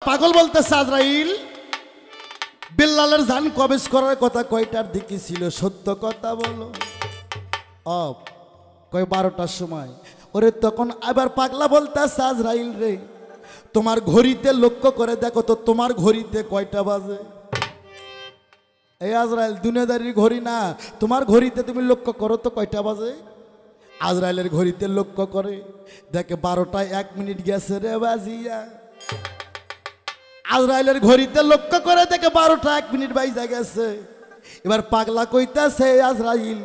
পাগল বলতেছে আজরাইল বিল্লালের জান কবজ করার কথা কয়টার দিকে ছিল সত্য কথা বলো। কয় 12টার সময়। ওরে তখন আবার পাগলা বলতেছে আজরাইল রে তোমার ঘড়িতে লক্ষ্য করে দেখো তো তোমার ঘড়িতে কয়টা বাজে। এই আজরাইল দুনিয়াদারির ঘড়ি না, তোমার ঘড়িতে তুমি লক্ষ্য করো তো কয়টা বাজে। আজরাইলের ঘড়িতে লক্ষ্য করে দেখে 12টায় 1 মিনিট গেছে রে বাজিয়া। আজরাইলের ঘড়িতে লক্ষ্য করে দেখে 12টা 1 মিনিট বাইজা গেছে। এবার পাগলা কইতাছে আজরাইল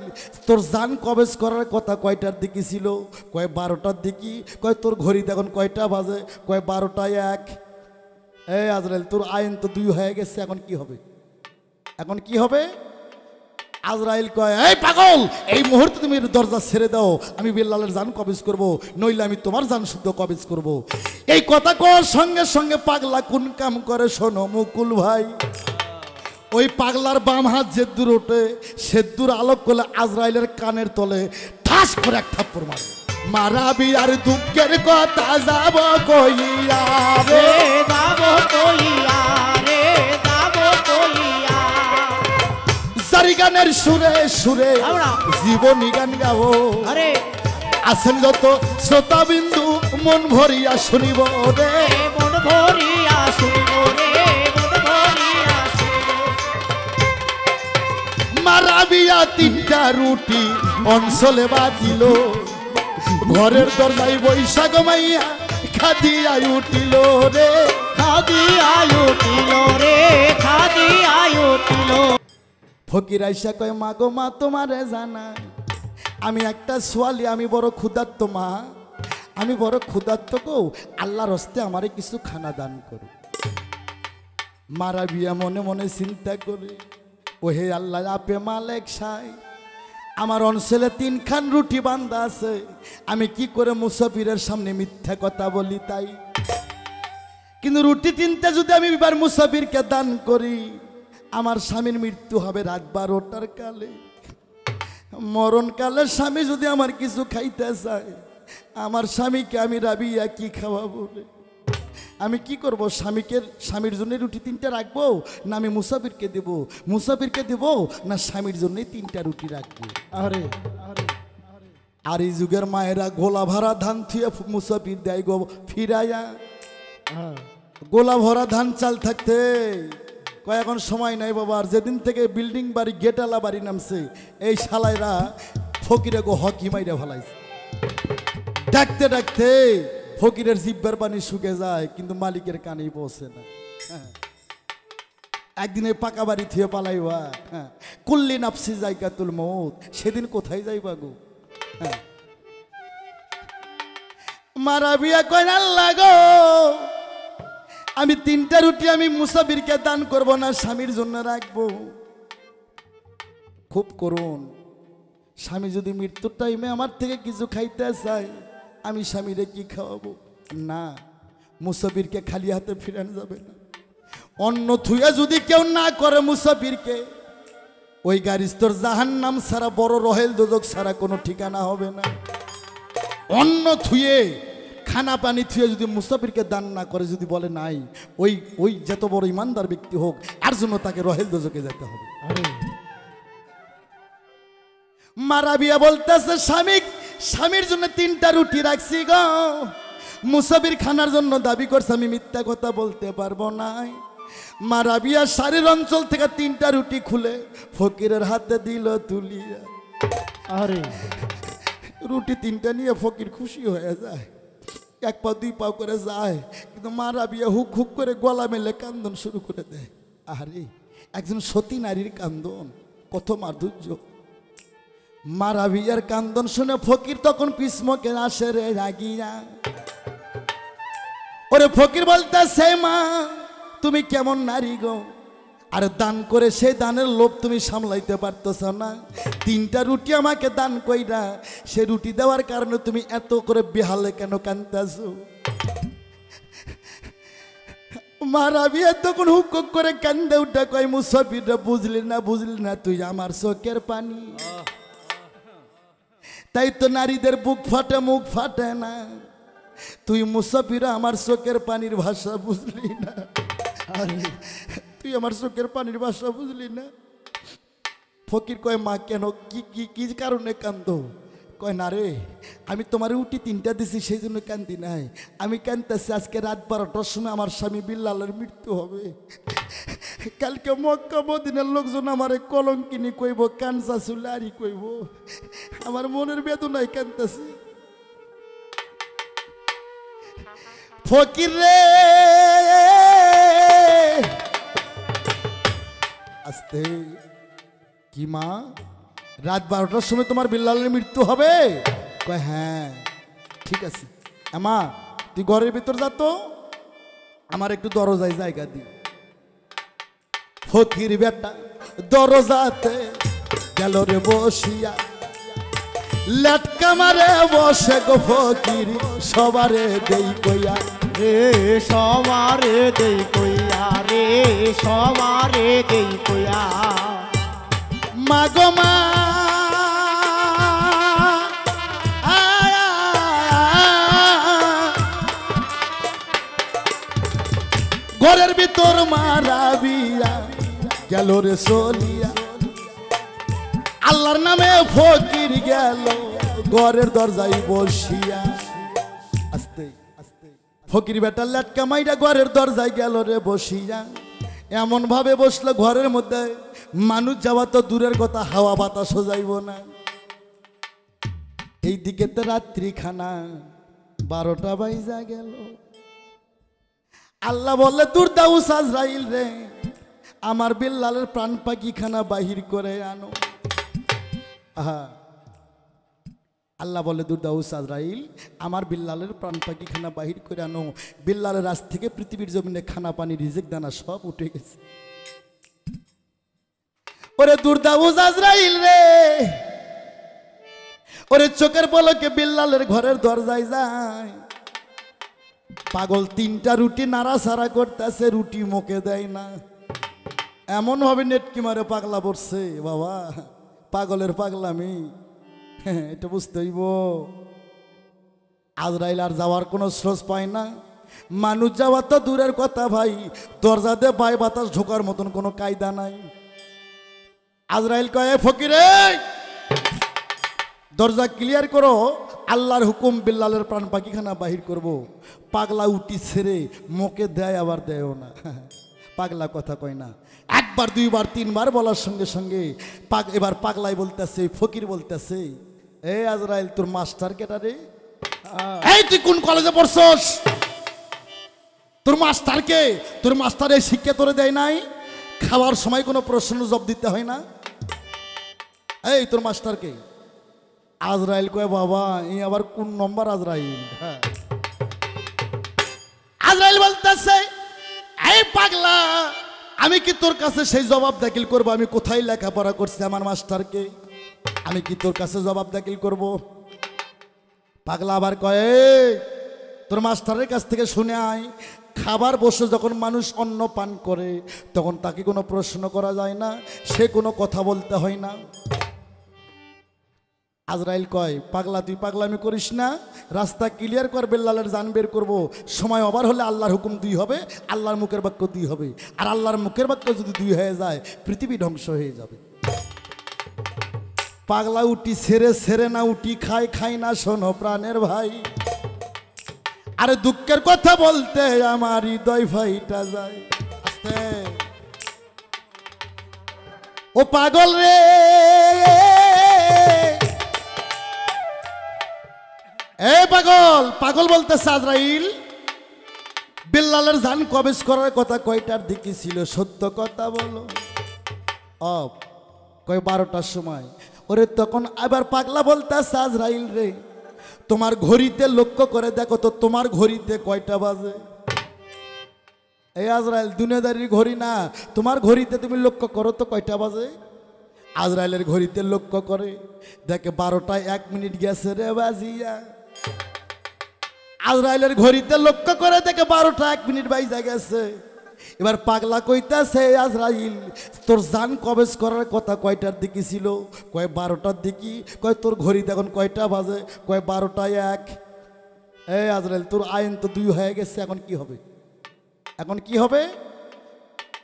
তোর জান কবজ করার কথা কয়টার দিকে ছিল। কয় 12টার দিকে। কয় তোর ঘড়িতে এখন কয়টা বাজে। কয় 12টায় 1। এই আজরাইল তোর আইন তো 2 হয়ে গেছে, এখন কি হবে, এখন কি হবে। আজরাইল কয় এই পাগল এই মুহূর্তে তুমি দরজা ছেড়ে দাও, আমি বিল্লালের জান কবজ করব, নইলে আমি তোমার জান শুদ্ধ কবজ করব। এই কথা কওয়ার সঙ্গে সঙ্গে পাগলা কোন কাম করে শোনো মুকুল ভাই। ওই পাগলার বাম হাত যে দূর ওঠে সে দূর আলোক করলে আজরাইলের কানের তলে ঠাস করে এক থাপ্পড় মারে। মারাবি আর দুঃখের কথা যাব কইয়া রে, যাব কইয়া রে, যাব কইয়া। জারি গানের সুরে সুরে জীবনী গান গাবো। আরে আছেন যত শ্রোতা বিন্দু মন ভরিয়া শুনিব রে, মন ভরিয়া শুনিব রে, মন ভরিয়া শুনিব। মারাবিয়া 3টা রুটি অঞ্চলে বাঁধিল, ঘরের দরজায় বৈশাখ মাইয়া খাদিয়ায় উঠিল রে, খাদিয়ায় উঠিল রে, খাদিয়ায় উঠিল। ফকির আইসা কয় মা গো মা তোমারে জানা আমি একটা সোয়ালি, আমি বড় ক্ষুধার্ত মা, আমি বড় ক্ষুধার্ত গো, আল্লাহর হস্তে আমারে কিছু খানা দান করো। মারাবিয়া মনে মনে চিন্তা করে ও হে আল্লাহ আপে মালেক সাই, আমার অঞ্চলে 3 খান রুটি বান্ধা আছে, আমি কি করে মুসাফিরের সামনে মিথ্যা কথা বলি তাই। কিন্তু রুটি 3টা যদি আমি এবার মুসাফিরকে দান করি আমার স্বামীর মৃত্যু হবে রাত 12টার কালে, মরণকালে স্বামী যদি আমার কিছু খাইতে চায় আমার স্বামীকে আমি রাবিয়া কি খাওয়াবো রে? আমি কি করব? স্বামীর জন্য রুটি 3টা রাখবো না আমি মুসাফিরকে দেব, মুসাফিরকে দেব না স্বামীর জন্য 3টা রুটি রাখবো। আরে আর এই যুগের মায়েরা গোলা ভরা ধান থুয়ে মুসাফির দেয় গো ফিরাইয়া, গোলা ভরা ধান চাল থাকতে কয় এখন সময় নাই বাবা। আর যেদিন থেকে বিল্ডিং বাড়ি গেটালা বাড়ি নামছে এই শালাইরা ফকিরে গো হকি মাইরা ফেলাইছে। ডাকতে ডাকতে ফকিরের জিব্বার পানি শুকে যায় কিন্তু মালিকের কানেই পৌঁছে না। একদিন এই পাকা বাড়ি থুয়ে পালাইবা, কুল্লি নাফসি জায়গাতুল মউত, সেদিন কোথায় যাইবা গো? মারাবিয়া কয় আল্লাহ গো আমি 3টা রুটি আমি মুসাফিরকে দান করব না স্বামীর জন্য রাখবো। খুব করুন, স্বামী যদি মৃত্যুর টাইমে আমার থেকে কিছু খাইতে চায় আমি স্বামীরে কি খাওয়াবো? না, মুসাফিরকে খালি হাতে ফিরানো যাবে না। অন্য থুয়া যদি কেউ না করে মুসাফিরকে ওই গাড়িস্তর জাহান্নাম ছাড়া বড় রহেল দোজক ছাড়া কোনো ঠিকানা হবে না। অন্য থুয়ে খানা পানি থুয়ে যদি মুসাফিরকে দান না করে যদি বলে নাই ওই যত বড় ইমানদার ব্যক্তি হোক আর জন্য তাকে রহেল দোজকে যেতে হবে। মারাবিয়া বলতেছে স্বামীর জন্য 3টা রুটি রাখছি গো, মুসাফির খানার জন্য দাবি করছে, আমি মিথ্যা কথা বলতে পারবো না। মারাবিয়া শাড়ির অঞ্চল থেকে 3টা রুটি খুলে ফকিরের হাতে দিল তুলিয়া। আরে রুটি 3টা নিয়ে ফকির খুশি হয়ে যায়, 1 পা 2 পা করে যায়, কিন্তু মারাবিয়া হুক হুক করে গলা মেলে কান্দন শুরু করে দেয়। আরে একজন সতী নারীর কান্দন কত মাধুর্য। মারাবিয়ার কান্দন শুনে ফকির তখন পিসমকে আসে রে রাগিয়া। ওরে ফকির বলতেছে মা তুমি কেমন নারী গো, আর দান করে সেই দানের লোভ তুমি সামলাইতে পারতেছ না। 3টা রুটি আমাকে দান কইরা সে রুটি দেওয়ার কারণে তুমি এত করে বেহালে কেন কাঁদতেছো? মারাবিয়া তখন হুক হুক করে কান্দে উঠা কয় মুসাফিররা বুঝলি না তুই আমার চোখের পানি। তাই তো নারীদের বুক ফাটে মুখ ফাটে না। তুই মুসাফির আমার চোখের পানির ভাষা বুঝলি না, তুই আমার চোখের পানির ভাষা বুঝলি না। ফকির কয় মা কেন, কি কি কি কারণে কান্দ? কয় না রে, আমি তোমার উটি 3টা দিছি সেই জন্য কান্দি নাই, আমি কান্দাছি আজকে রাত 12টার সময় আমার স্বামী বিল্লালের মৃত্যু হবে। কালকে মক্কা মদিনার লোকজন আমারে কলঙ্কিনি কইব, কানসা সুলারি কইব, আমার মনের বেদনায় কান্দাছি। ফকির রে আস্তে, কি মা রাত 12টার সময় তোমার বিল্লালের মৃত্যু হবে? কয় হ্যাঁ ঠিক আছে। আমা তুই ঘরের ভিতর যা তো, আমার একটু দরজায় জায়গা দি। ফকির বেটা দরজাতে গেল রে বসিয়া, লেটকা মারে বসে গো ফকির সবারে দেই কইয়া, রে সবারে দেই কইয়া, রে সবারে দেই কইয়া। মাগো মা ঘরের ভিতর মারা বিয়া গেল রে চলিয়া, আল্লাহর নামে ফকির গেল ঘরের দরজায় বসিয়া। আস্তে আস্তে ফকির বেটা লেটকা মাইরা ঘরের দরজায় গেল রে বসিয়া, এমন ভাবে বসলো ঘরের মধ্যে মানুষ যাওয়া তো দূরের কথা, হাওয়া বাতাসও যাইব না। এই দিকে তো রাত্রি খানা 12টা বাজা গেল। আল্লাহ বলে দূর দাও আজরাইল রে, আমার বিল্লালের প্রাণ পাখি খানা বাহির করে আনো। আহা, আল্লাহ বলে দূর দাও আজরাইল, আমার বিল্লালের প্রাণ পাখি খানা বাহির করে আনো। বিল্লালের রাজ থেকে পৃথিবীর জমিনে খানা পানি রিজিক দানা সব উঠে গেছে। ওরে দূর দাও আজরাইল রে, ওরে চোখের পলকে বিল্লালের ঘরের দরজায় যায়। পাগল 3টা রুটি নাড়াছাড়া করতেছে, রুটি মুখে দেয় না, এমন ভাবে নেটকি মারে পাগলা পড়ছে। বাবা পাগলের পাগলামি, এটা বুঝতে হইব। আজরাইল আর যাওয়ার কোনো স্রোত পায় না, মানুষ যাওয়া তো দূরের কথা ভাই, দরজা দিয়ে বাই বাতাস ঢোকার মতন কোনো কায়দা নাই। আজরাইল কয় ফকিরে দরজা ক্লিয়ার করো, আল্লাহর হুকুম বিল্লালের প্রাণ পাখিখানা বাহির করব। পাগলা উটি ছেড়ে মুখে দেয় আবার দেয়ও না, পাগলা কথা কয় না। 1বার 2বার 3বার বলার সঙ্গে সঙ্গে এবার পাগলাই বলতেছে, ফকির বলতেছে, এ আজরাইল তোর মাস্টার কেটা রে? এই তুই কোন কলেজে পড়ছস? তোর মাস্টার কে? তোর মাস্টার এই শিক্ষা তোরে দেয় নাই? খাওয়ার সময় কোনো প্রশ্ন জবাব দিতে হয় না? এই তোর মাস্টার কে? আজরাইল কয় বাবা এই আবার কোন নম্বর আজরাইল? হ্যাঁ, আজরাইল বলতেছে, এই পাগলা আমি কি তোর কাছে সেই জবাব দাখিল করবো আমি কোথায় লেখাপড়া করছি আমার মাস্টারকে? আমি কি তোর কাছে জবাব দাখিল করব? পাগলা আবার কয়, তোর মাস্টারের কাছ থেকে শুনে আয়, খাবার বসে যখন মানুষ অন্ন পান করে তখন তাকে কোনো প্রশ্ন করা যায় না, সে কোনো কথা বলতে হয় না। আজরাইল কয়, পাগলা তুই পাগলামি করিস না, রাস্তা ক্লিয়ার কর, বিল্লালের জান বের করবো। সময় ওভার হলে আল্লাহর হুকুম 2 হবে, আল্লাহর মুখের বাক্য 2 হবে, আর আল্লাহর মুখের বাক্য যদি 2 হয়ে যায় পৃথিবী ধ্বংস হয়ে যাবে। পাগলা উটি ছেড়ে ছেড়ে না উটি খায়, খাই না শোনো প্রাণের ভাই, আরে দুঃখের কথা বলতে আমার হৃদয় ফাইটা যায়। আস্তে ও পাগল রে, এ পাগল, পাগল বলতেছে আজরাইল বিল্লালের জান কবেজ করার কথা কয়টার দিকে ছিল? সত্য কথা বলো। কয় 12টার সময়। ওরে তখন আবার পাগলা বলতেছে আজরাইল রে তোমার ঘড়িতে লক্ষ্য করে দেখো তো তোমার ঘড়িতে কয়টা বাজে? এই আজরাইল দুনিয়াদারির ঘড়ি না, তোমার ঘড়িতে তুমি লক্ষ্য করো তো কয়টা বাজে? আজরাইলের ঘড়িতে লক্ষ্য করে দেখে 12টায় 1 মিনিট গেছে রে বাজিয়া। আজরাইলের ঘড়িতে লক্ষ্য করে দেখে 12টা 1 মিনিট বাইজা গেছে। এবার পাগলা কইতাছে আজরাইল তোর জান কবেজ করার কথা কয়টার দিকে ছিল? কয় 12টার দিকে। কয় তোর ঘড়িতে এখন কয়টা বাজে? কয় 12টায় 1। এই আজরাইল তোর আইন তো 2 হয়ে গেছে, এখন কি হবে? এখন কি হবে?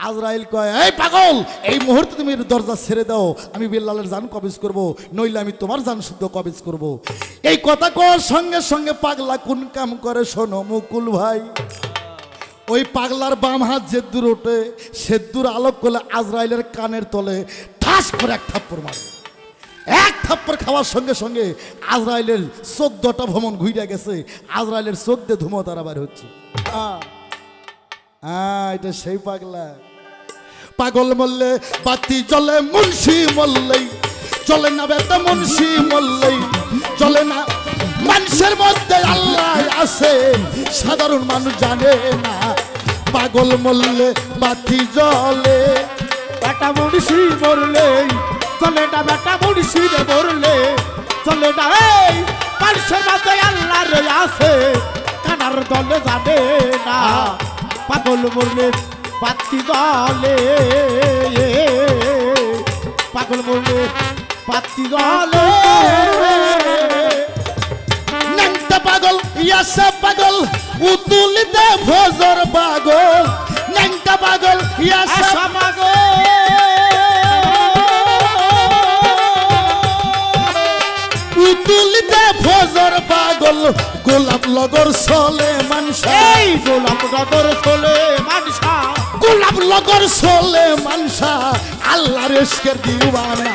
আজরাইল কয়, এই পাগল, এই মুহূর্তে তুমি দরজা ছেড়ে দাও, আমি বিল্লালের জান কবজ করব, নইলে আমি তোমার জান শুদ্ধ কবজ করব। এই কথা কওয়ার সঙ্গে সঙ্গে পাগলা কোন কাম করে শোনো মুকুল ভাই। ওই পাগলার বাম হাত যে দূর ওঠে, সে দূর আলোক করলে আজরাইলের কানের তলে ঠাস করে এক থাপ্পড় মারে। এক থাপ্পড় খাওয়ার সঙ্গে সঙ্গে আজরাইলের 14টা ভ্রমণ ঘুরে গেছে, আজরাইলের চোখ দিয়ে ধুমো তারা বার হচ্ছে। এটা সেই পাগলা। পাগল মরলে বাতি জ্বলে, মুন্সি মরলেই চলে না বেটা, মুন্সি মরলেই চলে না। মানুষের মধ্যে আল্লাহ আছে, সাধারণ মানুষ জানে না। পাগল মরলে বাতি জ্বলে, বেটা মুন্সি মরলেই চলে না, বেটা মুন্সি রে মরলে চলে না। এই মানুষের মধ্যে আল্লাহ রে আছে, কানার দলে জানে না। পাগল মরলে বাতি জ্বলে, পাগল মরলে বাতি জ্বলে। ন্যাংটা পাগল ইয়াসা পাগল, উতুলিতে ভজর পাগল। ন্যাংটা পাগল ইয়াসা পাগল, উতুলিতে ভজর পাগল। গোলাপ লগর চলে মানসা, এই গোলাপ নগর চলে মানসা, গোলাপ লগর চলে মানসা, আল্লাহর ইশকের দিওয়ানা।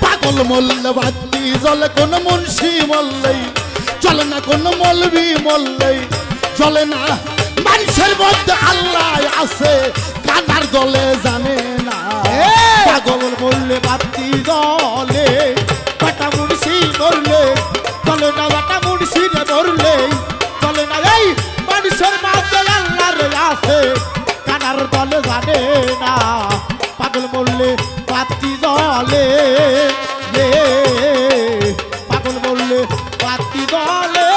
পাগল মরলে বাতি জ্বলে, কোন মুন্সি মরলেই চলে না, কোন মৌলবি মরলেই চলে না। মানুষের মধ্যে আল্লাহ আছে, কানার দলে জানে না। পাগল মরলে বাতি জ্বলে, বেটা মুন্সি মরলে চলে না, বেটা মুন্সি রে মরলে চলে না। এই মানুষের মধ্যে আল্লাহ রে আছে, কানার দলে জানে না। পাগল মরলে বাতি জ্বলে, পাগল মরলে বাতি জ্বলে।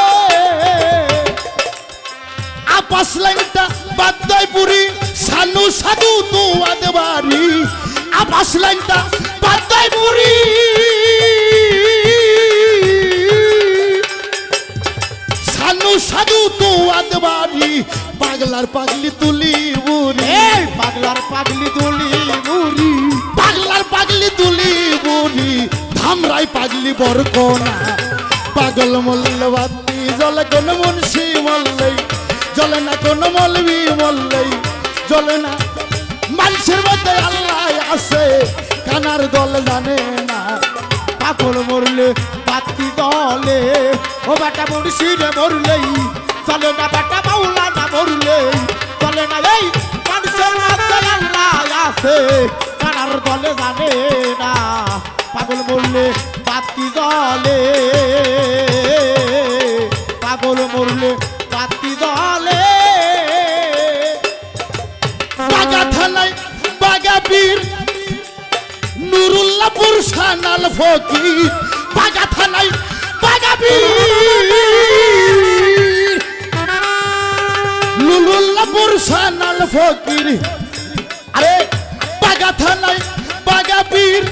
আপাস লাইনটা বাদ্দাই পুরি, সানু সাধু দুয়াদ বাড়ি। আপাস লাইনটা বাদ্দাই পুরি, সানু সাধু দুয়াদ বাড়ি। পাগলার পাগলি তুলি বুড়ি, এই পাগলার পাগলি তুলি বুড়ি, পাগলার পাগলি তুলি বুড়ি। ধামরাই পাগলি বরকনা। পাগল মরলে বাতি জ্বলে, কোন মুন্সি মরলেই জ্বলে না, কোন মৌলবি মরলেই জ্বলে না। মানুষের মধ্যে আল্লাহ আছে, কানার দল জানে না। পাগল মরলে বাতি জ্বলে, ও বেটা মুন্সি রে মরলেই চলে না, বেটা মাওলানা মরলেই চলে না। এই মানুষের মধ্যে আল্লাহ আছে, কানার দলে জানে না। পাগল মরলে বাতি জ্বলে, পাগল মরলে বাতি জ্বলে। বাগা থানায় বাগা বীর, নুরুল্লাহপুর সানাল ফকির। বাগা থানায় বাগা বীর, নুরুল্লাহপুর সানাল ফকির। আরে বাগা থানায় বাগা বীর,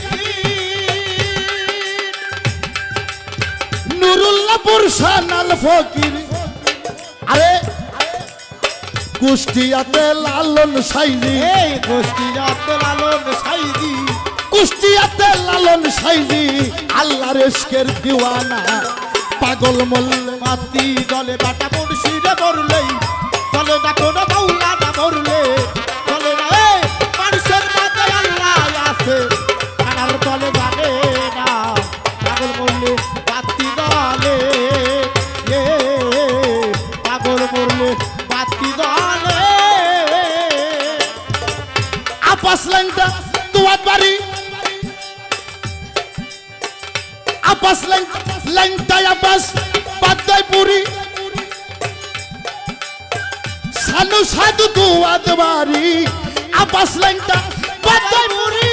নুরুল্লাহপুর সানাল ফকির। আরে কুষ্টিয়াতে লালন সাইজি, এই গোষ্ঠী যাতে লালন সাইদি, কুষ্টিয়াতে লালন সাইজি, আল্লাহর ইশকের দিওয়ানা। পাগল মরলে বাতি জ্বলে, বেটা মুন্সি রে মরলেই চলে না, কোনো মাওলানা মরলে চলে না। এই মানুষের মধ্যে আল্লাহ আছে, কানার দলে জানে না। পাগল মরলে বাতি জ্বলে, পাগল মরলে বাতি জ্বলে। আপাস লাইনটা দুয়াদ বাড়ি, আপাস লাইনটা আপাস বাদ্দাই পুরি। সানু সাধু দুয়াদ বাড়ি, আপাস লাইনটা বাদ্দাই পুরি।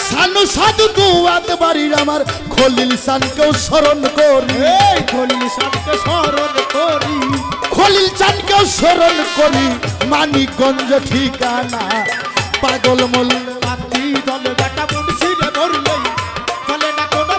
সানু সাধু দুয়াদ বাড়ির আমার খলিল সানকেও স্মরণ করি, এই খলিল সামকে স্মরণ করি, খলিল চানকেও স্মরণ করি। মানিকগঞ্জ ঠিকানা। পাগল মরলে বাতি জ্বলে, বেটা মুন্সি রে মরলেই চলে না, কোনো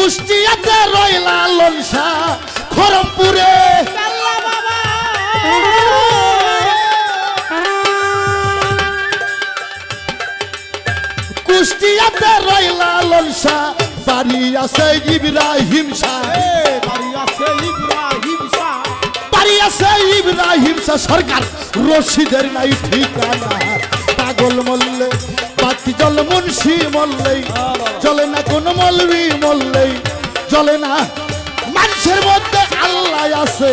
কুষ্টিয়াতে রইলা লনসা খরমপুরে আল্লাহ বাবা কুষ্টিয়াতে রইলা লনসা বাড়ি আছে ইব্রাহিম শাহ বাড়ি আছে ইব্রাহিম শাহ বাড়ি আছে ইব্রাহিম শাহ সরকার রশিদের নাই ঠিকানা পাগল মল্লে বাতি জল মুন্সি মল্লেই চলে না কোন মলবি মল্লেই চলে না মানুষের মধ্যে আল্লাহ আছে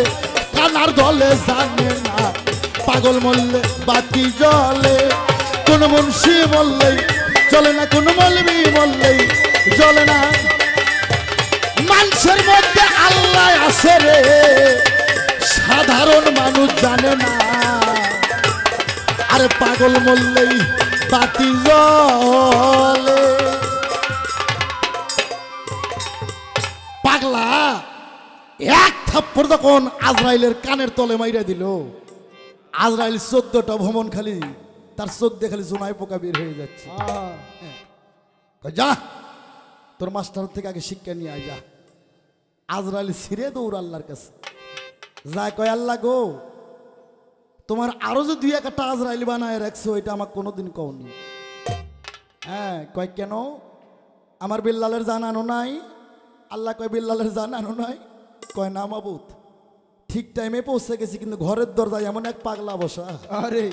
কানার দলে জানে না পাগল মল্লে বাতি জলে কোন মুন্সি মল্লেই চলে না কোন মলবি মল্লেই চলে না মানুষের মধ্যে আল্লাহ আছে রে সাধারণ মানুষ জানে না আরে পাগল মল্লেই বাতি জলে পাগলা এক থাপ্পড় তখন আজরাইলের কানের তলে মাইরা দিল আজরাইল 14টা ভ্রমণ খালি তার চোখ দিয়ে খালি জোনায় পোকা বের হয়ে যাচ্ছে কয়, যা তোর মাস্টার থেকে আগে শিক্ষা নিয়ে আয় যা আজরাইল ছিঁড়ে দৌড় আল্লাহর কাছে যা কয় আল্লাহ গো তোমার আরো যে 2-1টা আজরাইল বানায় রাখছো এটা আমাকে কোনোদিন কওনি হ্যাঁ কয় কেন আমার বিল্লালের জান আনো নাই আল্লাহ কয় বিল্লালের জান আনো নাই কয় না মাবুত ঠিক টাইমে পৌঁছে গেছি কিন্তু ঘরের দরজায় এমন এক পাগলা বসা আরে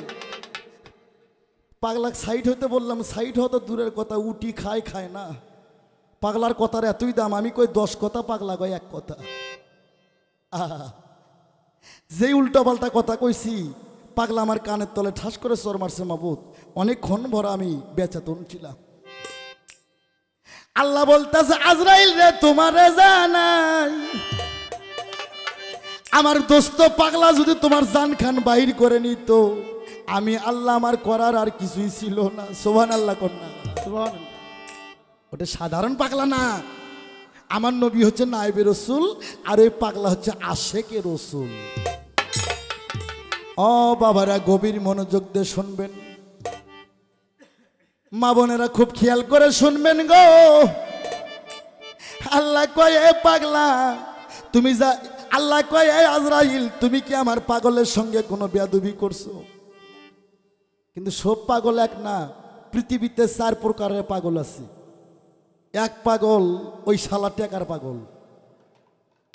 পাগলা সাইড হতে বললাম সাইড হতে দূরের কথা উটি খায় খায় না পাগলার কথার এতই দাম আমি কই 10 কথা পাগলা কয় 1 কথা যে উল্টা পাল্টা কথা কইছি পাগলা আমার কানের তলে ঠাস করে চর মারছে মাবুত অনেকক্ষণ ভরা আমি বেচাতন ছিলাম আল্লাহ বলতেছে আজরাইল রে তোমারে জানাই আমার দোস্ত পাগলা যদি তোমার জান খান বাহির করে নিত আমি আল্লাহ আমার করার আর কিছুই ছিল না সুবহানাল্লাহ কন্যা সুবহানাল্লাহ ওটা সাধারণ পাগলা না আমার নবী হচ্ছে নায়েবে রসুল আর ওই পাগলা হচ্ছে আশেকে রসুল ও বাবারা গভীর মনোযোগ দিয়ে শুনবেন মা বোনেরা খুব খেয়াল করে শুনবেন গো আল্লাহ কয় এ পাগলা তুমি যা আল্লাহ কয় এ আজরাইল তুমি কি আমার পাগলের সঙ্গে কোনো বেয়াদবি করছো কিন্তু সব পাগল এক না পৃথিবীতে 4 প্রকারের পাগল আছে এক পাগল ওই শালা টেকার পাগল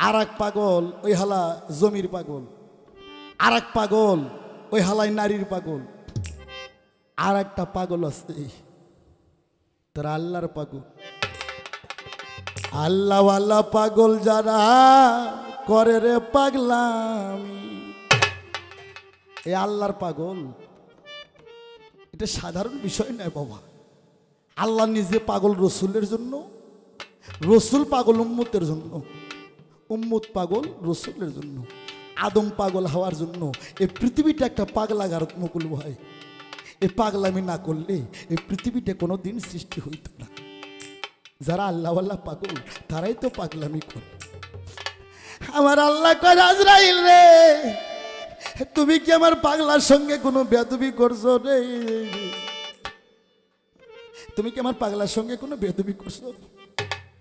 আর এক পাগল ওই হালা জমির পাগল আর এক পাগল ওই হালাই নারীর পাগল আর একটা পাগল আছে তারা আল্লাহর পাগল আল্লাহওয়ালা পাগল যারা করে রে পাগলামি এ আল্লাহর পাগল এটা সাধারণ বিষয় নয় বাবা আল্লাহ নিজে পাগল রসুলের জন্য রসুল পাগল উম্মতের জন্য উম্মত পাগল রসুলের জন্য আদম পাগল হওয়ার জন্য এই পৃথিবীটা একটা পাগলাগার মুকুল ভাই এই পাগলামি না করলে এই পৃথিবীটা কোনো দিন সৃষ্টি হইত না যারা আল্লাহওয়ালা পাগল তারাই তো পাগলামি করে আমার আল্লাহ কয় আজরাইল রে তুমি কি আমার পাগলার সঙ্গে কোনো বেয়াদবি করছো রে তুমি কি আমার পাগলার সঙ্গে কোনো বেয়াদবি করছো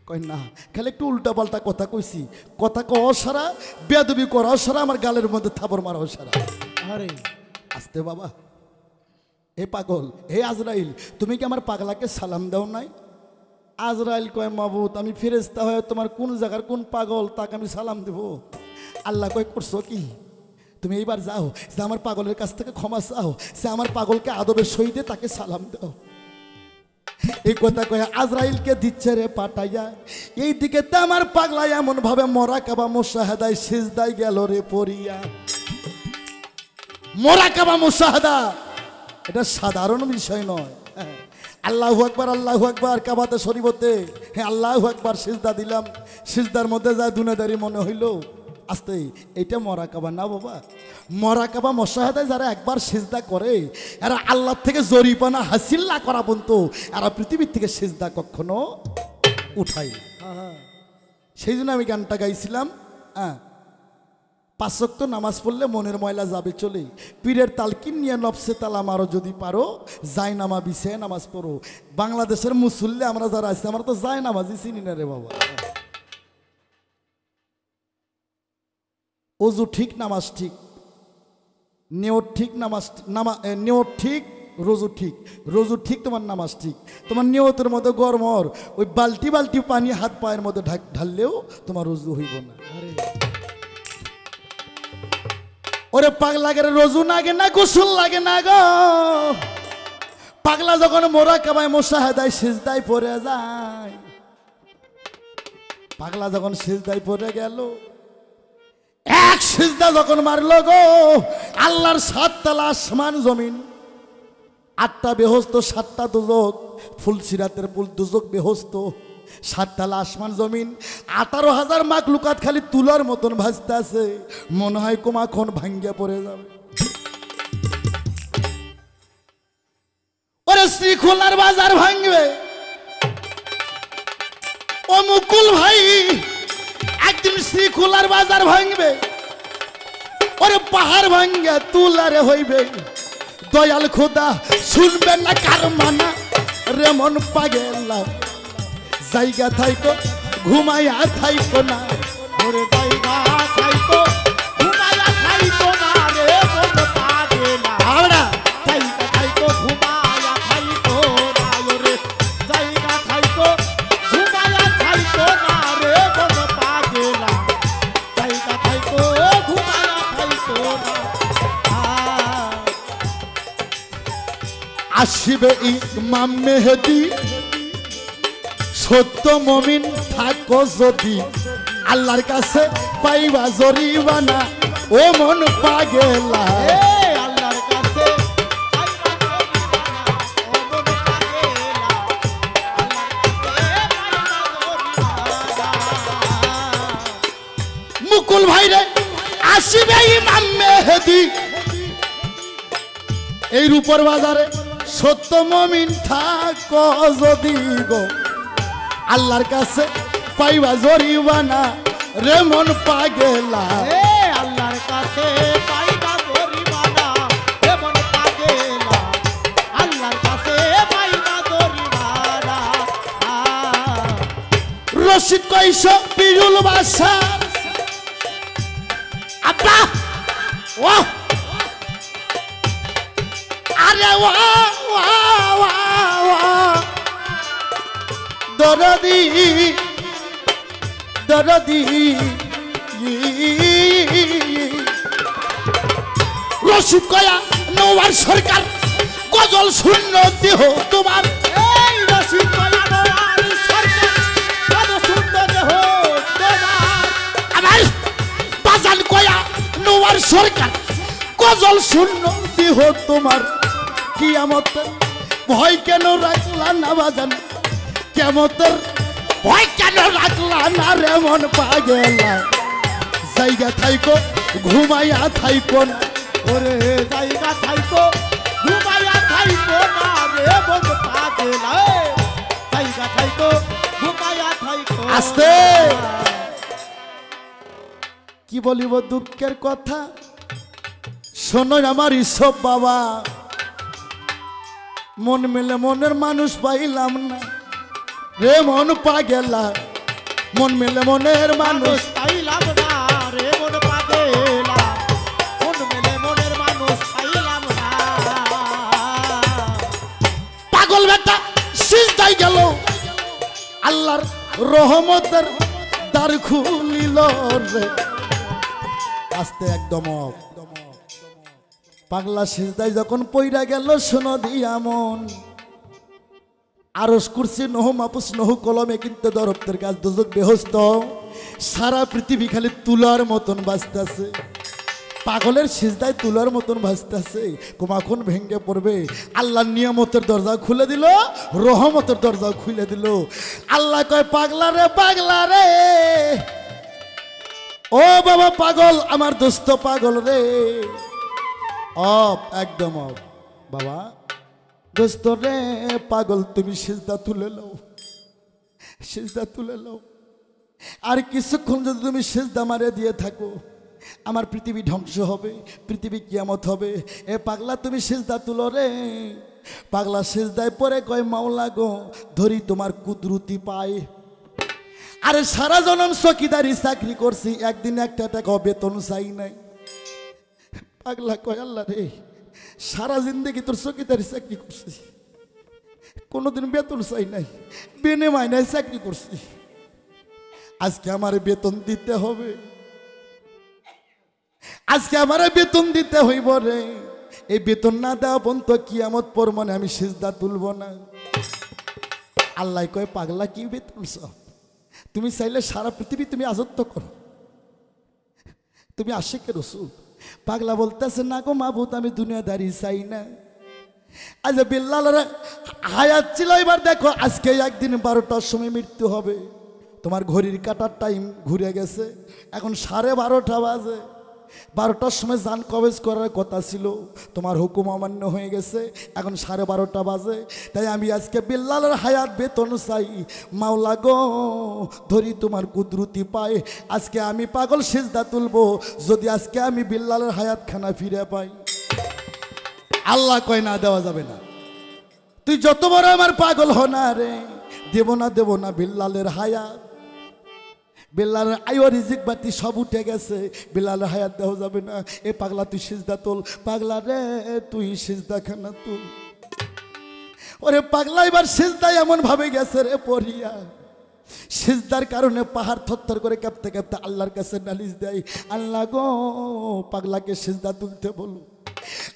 কয় না খালি একটু উল্টা পাল্টা কথা কইছি কথা কওয়া সারা বেয়াদবি করা সারা আমার গালের মধ্যে থাপড় মারা সারা আরে আস্তে বাবা হে পাগল হে আজরাইল তুমি কি আমার পাগলাকে সালাম দাও নাই আজরাইল কয় মাবুত আমি ফেরেশতা হয়ে তোমার কোন জায়গার কোন পাগল তাকে আমি সালাম দেব আল্লাহ কয় করছো কি তুমি এইবার যাও যে আমার পাগলের কাছ থেকে ক্ষমা চাও সে আমার পাগলকে আদবের সহিতে তাকে সালাম দাও এই কথা কয়ে আজরাইলকে দিচ্ছে রে পাঠাইয়া এই দিকে তো আমার পাগলা এমন ভাবে মোরাকাবা মুশাহাদায় সিজদায় গেল রে পড়িয়া মোরাকাবা মুশাহাদা এটা সাধারণ বিষয় নয় আল্লাহু আকবার কাবাতে শরীফতে হ্যাঁ আল্লাহু আকবার সিজদা দিলাম সিজদার মধ্যে যায় দুনিয়াদারি মনে হইল আস্তে এইটা মোরাকাবা না বাবা মোরাকাবা মুশাহাদায় যারা একবার সিজদা করে এরা আল্লাহ থেকে জরিমানা হাসিল না করা পর্যন্ত এরা পৃথিবীর থেকে সিজদা কখনো উঠাই সেই জন্য আমি গানটা গাইছিলাম হ্যাঁ 5 ওয়াক্ত নামাজ পড়লে মনের ময়লা যাবে চলে পীরের তালকিন নিয়ে নফসে তালা মারো যদি পারো যাই নামা বিছায় নামাজ পড়ো বাংলাদেশের মুসল্লি আমরা যারা আছি আমরা তো যাই নামাজই চিনি না রে বাবা অজু ঠিক নামাজ ঠিক, নিয়ত ঠিক নামাজ নিয়ত ঠিক রোজু ঠিক, রোজু ঠিক তোমার নামাজ ঠিক। তোমার নিয়তের মধ্যে গরমর ওই বালতি বালতি পানি হাত পায়ের মধ্যে ঢাললেও তোমার রোজু হইব না। ওরে পাগলাগের রোজু লাগে না, গোসল লাগে না গো। পাগলা যখন মোরা কাবায় মোশাহেদায় সিজদায় পড়ে যায়, পাগলা যখন সিজদায় পড়ে গেল, এক সিজদা যখন মারলো গো, আল্লাহর 7 তলা আসমান জমিন, 8টা বেহস্ত, 7টা দুজক, ফুলসিরাতের পুল দুজক বেহস্ত, 7 তলা আসমান জমিন, 18,000 মাখলুকাত খালি তুলার মতন ভাসতে আছে। মনে হয় কোমাখন ভাঙ্গিয়া পড়ে যাবে। ওরে শ্রীখোলার বাজার ভাঙবে। ও মুকুল ভাই, একদিন শ্রীখোলার বাজার ভাঙবে। ওরে পাহাড় ভাঙ্গা তুলারে হইবে। দয়াল খোদা শুনবে না কার মানা, রে মন পাগেলা জায়গা থাইকো ঘুমাইয়া থাইকো না। ওরে জায়গা থাইকো ঘুমায়া থাইকো না, রে মন পাগেলা আমরা জায়গা থাইকো ঘুমায়া থাইকো না, ওরে জায়গা থাইকো ঘুমায়া থাইকো না, রে মন পাগেলা জায়গা থাইকো ঘুমায়া থাইকো না। আসিবে ইমাম মেহেদী, সত্য মুমিন থাকো যদি, আল্লাহর কাছে পাইবা জরিমানা, ও মন পাগেলা। আল্লাহর কাছে মুকুল ভাই রে, আসিবে ইমাম মেহেদী, এই রূপর বাজারে সত্য মুমিন থাকো যদি গো, আল্লাহর কাছে পাইবা জরিমানা, রে মন পাগেলা। আল্লাহর কাছে পাইবা জরিমানা, রে মন পাগেলা আল্লাহর কাছে পাইবা জরিমানা। রশিদ কইস পিরুল বাসা, আব্বা ও আরে দরদি দরদি, রশিদ কয়া নওয়ার সরকার গজল শূন্য দেহ তোমার। এই রশিদ কয়ানো আর সরকার কত সুন্দর দেহ তোমার। আমার বাজান কয়া নওয়ার সরকার গজল শূন্য দেহ তোমার। কিয়ামতের ভয় কেন রাখলা না বাজান, কিয়ামতের ভয় কেন রাখলা না, রে মন পাগেলা জায়গা থাইকো ঘুমাইয়া থাইকো না। ওরে জায়গা থাইকো ঘুমায়া থাইকো না, রে মন পাগেলা জায়গা থাইকো ঘুমায়া থাইকো। আস্তে কি বলিব দুঃখের কথা, শোনো আমার ইসব বাবা, মন মেলে মনের মানুষ পাইলাম না, রে মন পাগেলা মন মেলে মনের মানুষ পাইলাম না, রে মন পাগেলা মন মেলে মনের মানুষ পাইলাম না। পাগল বেটা সিজদায় গেল, আল্লাহর রহমতের দ্বার খুলিল রে। আস্তে একদম পাগলা সিজদায় যখন পইরা গেল, শোনো দিয়া মন, আরশ কুরসি নহু মাপুস নহু কলমে কিন্তু দরপ্তের কাজ দুজক বেহস্ত, সারা পৃথিবী খালি তুলার মতন বাজতেছে। পাগলের সিজদায় তুলার মতন ভাসতেছে, কোমাখন ভেঙ্গে পড়বে। আল্লাহ নিয়ামতের দরজা খুলে দিল, রহমতের দরজা খুলে দিল। আল্লাহ কয় পাগলা রে, পাগলা রে, ও বাবা পাগল, আমার দোস্ত পাগল রে, অপ একদম অপ বাবা দোস্ত রে পাগল, তুমি সিজদা তুলে লও, সিজদা তুলে লও। আর কিছুক্ষণ যদি তুমি সিজদা মারে দিয়ে থাকো, আমার পৃথিবী ধ্বংস হবে, পৃথিবী কিয়ামত হবে। এ পাগলা তুমি সিজদা তুলো রে। পাগলা সিজদায় পরে কয় মাওলা গো, ধরি তোমার কুদরতি পায়। আরে সারা জনম চকিদারি চাকরি করছি, একদিন একটা টাকাও বেতন চাই নাই। পাগলা কয় আল্লাহ রে, সারা জিন্দগি তোর চকিদারি চাকরি করছি, কোনোদিন বেতন চাই নাই, বিনে মাইনায় চাকরি করছি, আজকে আমার বেতন দিতে হবে, আজকে আমার বেতন দিতে হইব রে। এই বেতন না দেওয়া পর্যন্ত কিয়ামত পর মানে আমি সিজদা তুলব না। আল্লাহ কয় পাগলা কি বেতন চাও? তুমি চাইলে সারা পৃথিবী তুমি আজত্ব করো, তুমি আশিকে রাসূল। পাগলা বলতেছে না গো মাবুদ, আমি দুনিয়াদারি চাই না। আজ বিল্লালের হায়াত ছিল, এবার দেখো আজকে একদিন 12টার সময় মৃত্যু হবে। তোমার ঘড়ির কাটার টাইম ঘুরে গেছে, এখন 12:30 বাজে। 12টার সময় জান কবজ করার কথা ছিল, তোমার হুকুম অমান্য হয়ে গেছে, এখন 12:30 বাজে। তাই আমি আজকে বিল্লালের হায়াত বেতন চাই। মাওলা গো, ধরি তোমার কুদরতি পায়, আজকে আমি পাগল সিজদা তুলবো যদি আজকে আমি বিল্লালের হায়াত খানা ফিরে পাই। আল্লাহ কয় না, দেওয়া যাবে না। তুই যত বড় আমার পাগল হ না রে, দেব না বিল্লালের হায়াত। বিল্লালের আয়ু রিজিক বাতি সব উঠে গেছে, বিল্লালের হায়াত দেওয়া যাবে না। এ পাগলা তুই সিজদা তোল, পাগলা রে তুই সিজদা খানা তুল। ওরে পাগলা এবার সিজদায় এমন ভাবে গেছে রে পড়িয়া, সিজদার কারণে পাহাড় থরথর করে কাঁপতে কাঁপতে আল্লাহর কাছে নালিশ দেয়, আল্লাহ গো পাগলাকে সিজদা তুলতে বলো।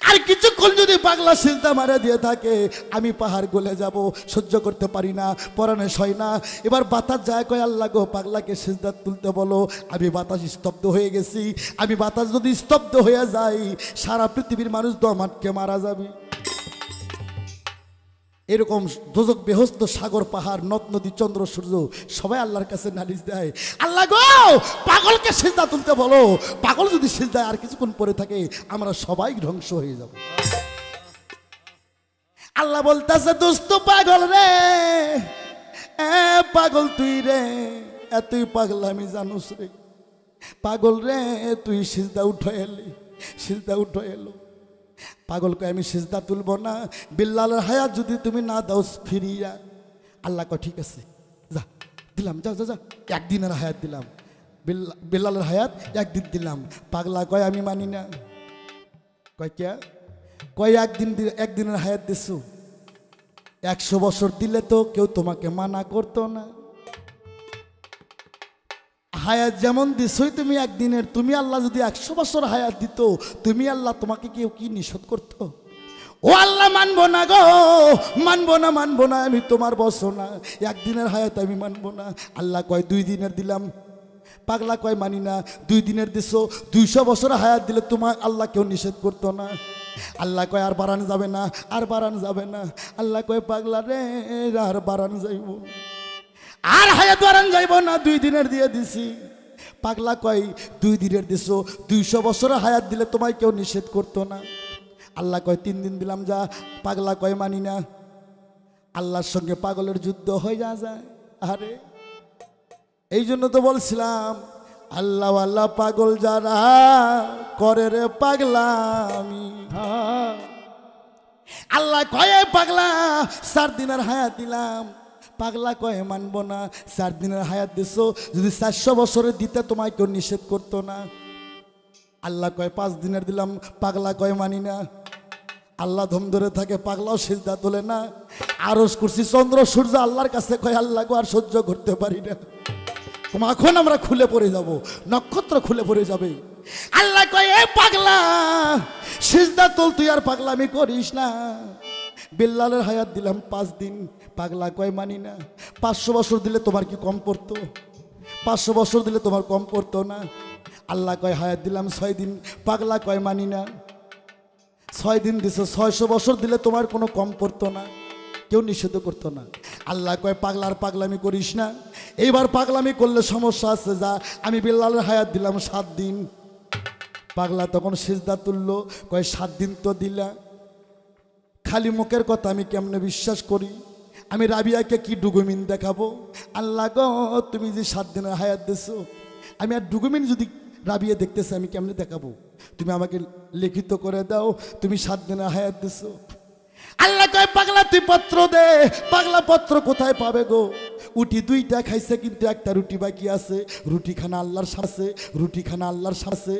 আর কিছুক্ষণ যদি পাগলা সিজদা মারা দিয়ে থাকে, আমি পাহাড় গলে যাব, সহ্য করতে পারি না, পরাণে সয় না। এবার বাতাস যায়, কয় আল্লাহ গো পাগলাকে সিজদা তুলতে বলো। আমি বাতাস স্তব্ধ হয়ে গেছি, আমি বাতাস যদি স্তব্ধ হয়ে যাই, সারা পৃথিবীর মানুষ দম আটকে মারা যাবে। এরকম দোজক বেহস্ত সাগর পাহাড় নদ নদী চন্দ্র সূর্য সবাই আল্লাহর কাছে নালিশ দেয়, আল্লাহ গো পাগলকে সিজদা তুলতে বলো। পাগল যদি সিজদায় আর কিছুক্ষণ পরে থাকে, আমরা সবাই ধ্বংস হয়ে যাব। আল্লাহ বলতেছে, দোস্ত পাগল রে, পাগল তুই রে, এতই পাগল আমি জানুস রে, পাগল রে তুই সিজদা উঠে এলি, সিজদা উঠে এলো। পাগলকে আমি সিজদা তুলব না, বিল্লালের হায়াত যদি তুমি না দাও ফিরিয়া। আল্লাহ কয় ঠিক আছে, যা দিলাম, যা যা যা, একদিনের হায়াত দিলাম, বিল্লালের হায়াত একদিন দিলাম। পাগলা কয় আমি মানি না। কয় কে? কয় একদিনের হায়াত দিছো, 100 বছর দিলে তো কেউ তোমাকে মানা করতো না। হায়াত যেমন দিছই তুমি একদিনের, তুমি আল্লাহ যদি 100 বছর হায়াত দিত, তুমি আল্লাহ তোমাকে কেউ কি নিষেধ করতো? ও আল্লাহ মানবো না গো, মানবো না, আমি তোমার বসো না, একদিনের হায়াত আমি মানবো না। আল্লাহ কয় 2 দিনের দিলাম। পাগলা কয় মানি না। 2 দিনের দিছো, 200 বছর হায়াত দিলে তোমার আল্লাহ কেউ নিষেধ করতো না। আল্লাহ কয় আর বাড়ানো যাবে না, আর বাড়ানো যাবে না। আল্লাহ কয় পাগলা রে আর বাড়ানো যাইব, আর হায়াত বাড়ান যাইব না, 2 দিনের দিয়ে দিছি। পাগলা কয় 2 দিনের দিছো, 200 বছর হায়াত দিলে তোমায় কেউ নিষেধ করতো না। আল্লাহ কয় 3 দিন দিলাম, যা। পাগলা কয় মানি না। আল্লাহর সঙ্গে পাগলের যুদ্ধ হয়ে যায়। আরে এই জন্য তো বলছিলাম, আল্লাহ আল্লাহ পাগল যারা করে রে পাগলামি। আল্লাহ কয় পাগলা 4 দিনের হায়াত দিলাম। পাগলা কয় মানবো না। 4 দিনের হায়াত দিছো, যদি 400 বছরের দিতে তোমায় কেউ নিষেধ করতো না। আল্লাহ কয় 5 দিনের দিলাম। পাগলা কয় মানি না। আল্লাহ ধম ধরে থাকে, পাগলাও সিজদা তোলে না। আরশ কুরসি চন্দ্র সূর্য আল্লাহর কাছে কয় আল্লাহ গো আর সহ্য করতে পারি না, এখন আমরা খুলে পড়ে যাব, নক্ষত্র খুলে পড়ে যাবে। আল্লাহ কয় এ পাগলা সিজদা তোল, তুই আর পাগলামি করিস না। বিল্লালের হায়াত দিলাম 5 দিন। পাগলা কয় মানি না। 500 বছর দিলে তোমার কি কম পড়তো? 500 বছর দিলে তোমার কম পড়তো না। আল্লাহ কয় হায়াত দিলাম 6 দিন। পাগলা কয় মানি না। 6 দিন দিছো, 600 বছর দিলে তোমার কোনো কম পড়তো না, কেউ নিষেধ করতো না। আল্লাহ কয় পাগলার পাগলামি করিস না, এইবার পাগলামি করলে সমস্যা আছে, যা। আমি বিল্লালের হায়াত দিলাম 7 দিন। পাগলা তখন সিজদা তুললো, কয় 7 দিন তো দিলা, খালি মুখের কথা আমি কেমনে বিশ্বাস করি? আমি রাবিয়াকে কি ডুগুমিন দেখাবো? আল্লাহ গো তুমি যে 7 দিনের হায়াত দিছো, আমি আর ডুগুমিন যদি রাবিয়া দেখতেছে আমি কেমনে দেখাবো? তুমি আমাকে লিখিত করে দাও, তুমি 7 দিনের হায়াত দিছো। আল্লাহ কয় পাগলা তুই পত্র দে। পাগলা পত্র কোথায় পাবে গো? উটি দুইটা খাইছে কিন্তু একটা রুটি বাকি আছে রুটি খানা আল্লাহর শাসে রুটি খানা আল্লাহর শাসে